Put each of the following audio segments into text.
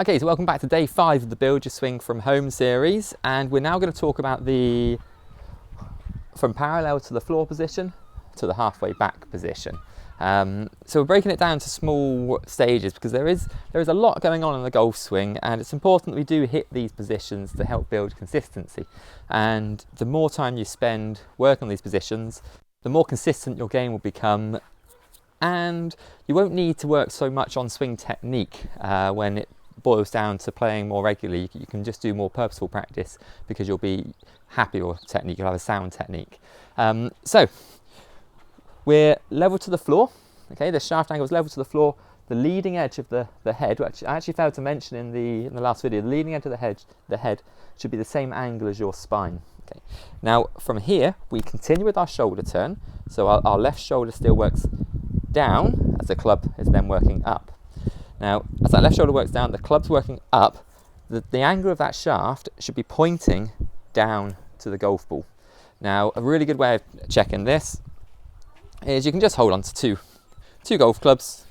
Okay, so welcome back to day 5 of the Build Your Swing from Home series, and we're now going to talk about from parallel to the floor position to the halfway back position. So we're breaking it down to small stages because there is a lot going on in the golf swing, and it's important that we do hit these positions to help build consistency. And the more time you spend working on these positions, the more consistent your game will become, and you won't need to work so much on swing technique when it boils down to playing more regularly. You can just do more purposeful practice because you'll be happy with technique, you'll have a sound technique. So we're level to the floor, okay, the shaft angle is level to the floor. The leading edge of the head, which I actually failed to mention in the last video, the leading edge of the head should be the same angle as your spine. Okay. Now from here we continue with our shoulder turn, so our left shoulder still works down as the club is then working up. Now, as that left shoulder works down, the club's working up, the angle of that shaft should be pointing down to the golf ball. Now, a really good way of checking this is you can just hold on to two golf clubs,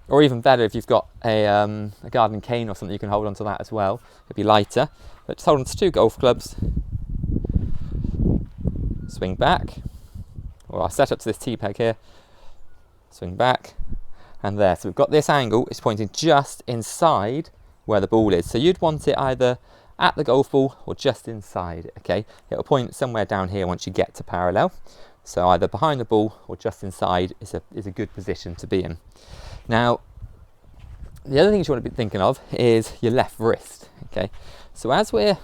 or even better if you've got a garden cane or something, you can hold on to that as well. It'd be lighter, but just hold on to 2 golf clubs, swing back, or I'll set up to this T-peg here, swing back, and there. So we've got this angle, it's pointing just inside where the ball is. So you'd want it either at the golf ball or just inside, okay? It'll point somewhere down here once you get to parallel. So either behind the ball or just inside is a good position to be in. Now, the other thing you want to be thinking of is your left wrist, okay? So as we're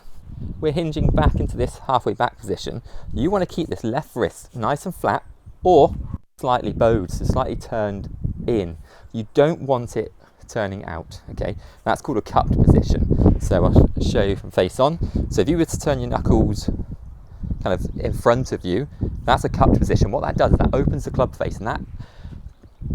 hinging back into this halfway back position, you want to keep this left wrist nice and flat or slightly bowed, so slightly turned in. You don't want it turning out, okay? That's called a cupped position. So I'll show you from face on. So if you were to turn your knuckles kind of in front of you, that's a cupped position. What that does is that opens the club face, and that,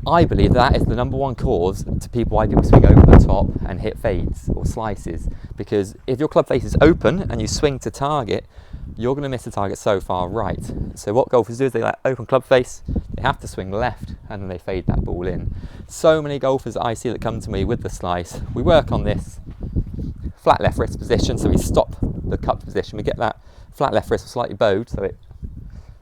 I believe, that is the #1 cause to people why people swing over the top and hit fades or slices, because if your club face is open and you swing to target, you're going to miss the target so far right. So what golfers do is they like open club face, they have to swing left, and then they fade that ball in. So many golfers that I see that come to me with the slice, we work on this flat left wrist position, so we stop the cupped position, we get that flat left wrist slightly bowed, so it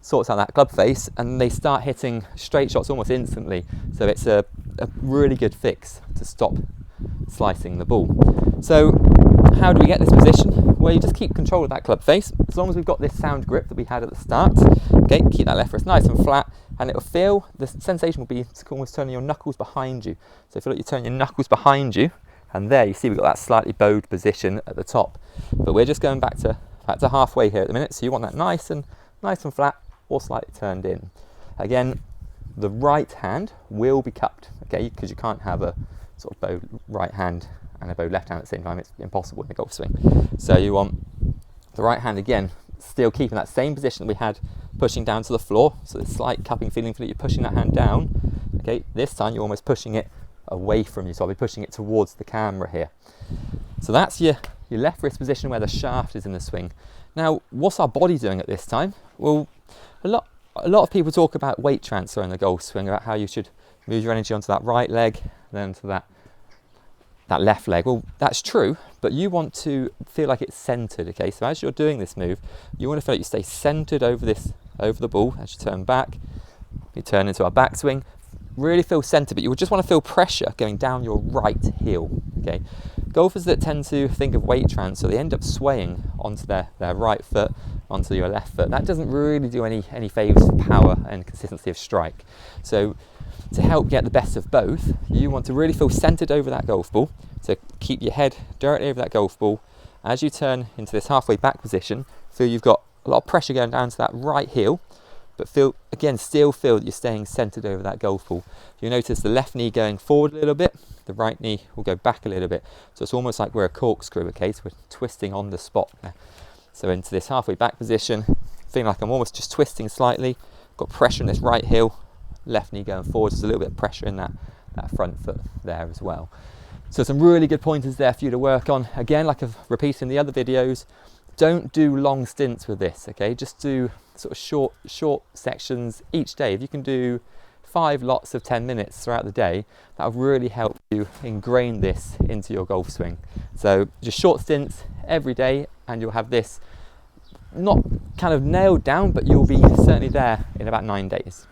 sorts out that club face, and they start hitting straight shots almost instantly. So it's a really good fix to stop slicing the ball. So how do we get this position? Well, you just keep control of that club face. As long as we've got this sound grip that we had at the start, okay, keep that left wrist nice and flat, and it'll feel, the sensation will be almost turning your knuckles behind you. So feel like you turn your knuckles behind you, and there you see we've got that slightly bowed position at the top. But we're just going back to halfway here at the minute, so you want that nice and flat or slightly turned in. Again, the right hand will be cupped, okay, because you can't have a sort of bowed right hand and a bowed left hand at the same time. It's impossible in the golf swing. So you want the right hand, again, still keeping that same position that we had pushing down to the floor. So the slight cupping feeling, you're pushing that hand down. Okay, this time you're almost pushing it away from you. So I'll be pushing it towards the camera here. So that's your left wrist position where the shaft is in the swing. Now, what's our body doing at this time? Well, a lot of people talk about weight transfer in the golf swing, about how you should move your energy onto that right leg, then to that left leg. Well, that's true, but you want to feel like it's centered, okay? So as you're doing this move, you want to feel like you stay centered over the ball as you turn back. You turn into our backswing. Really feel centered, but you just want to feel pressure going down your right heel, okay? Golfers that tend to think of weight transfer, they end up swaying onto their right foot, onto your left foot. That doesn't really do any favours for power and consistency of strike. So to help get the best of both, you want to really feel centered over that golf ball. So keep your head directly over that golf ball. As you turn into this halfway back position, feel you've got a lot of pressure going down to that right heel, but still feel that you're staying centered over that golf ball. You'll notice the left knee going forward a little bit, the right knee will go back a little bit. So it's almost like we're a corkscrew, okay? So we're twisting on the spot there. So into this halfway back position, feeling like I'm almost just twisting slightly, got pressure in this right heel, left knee going forward, there's a little bit of pressure in that front foot there as well. So some really good pointers there for you to work on. Again, like I've repeated in the other videos, don't do long stints with this, okay? Just do sort of short sections each day. If you can do 5 lots of 10 minutes throughout the day, that will really help you ingrain this into your golf swing. So just short stints every day, and you'll have this not kind of nailed down, but you'll be certainly there in about 9 days.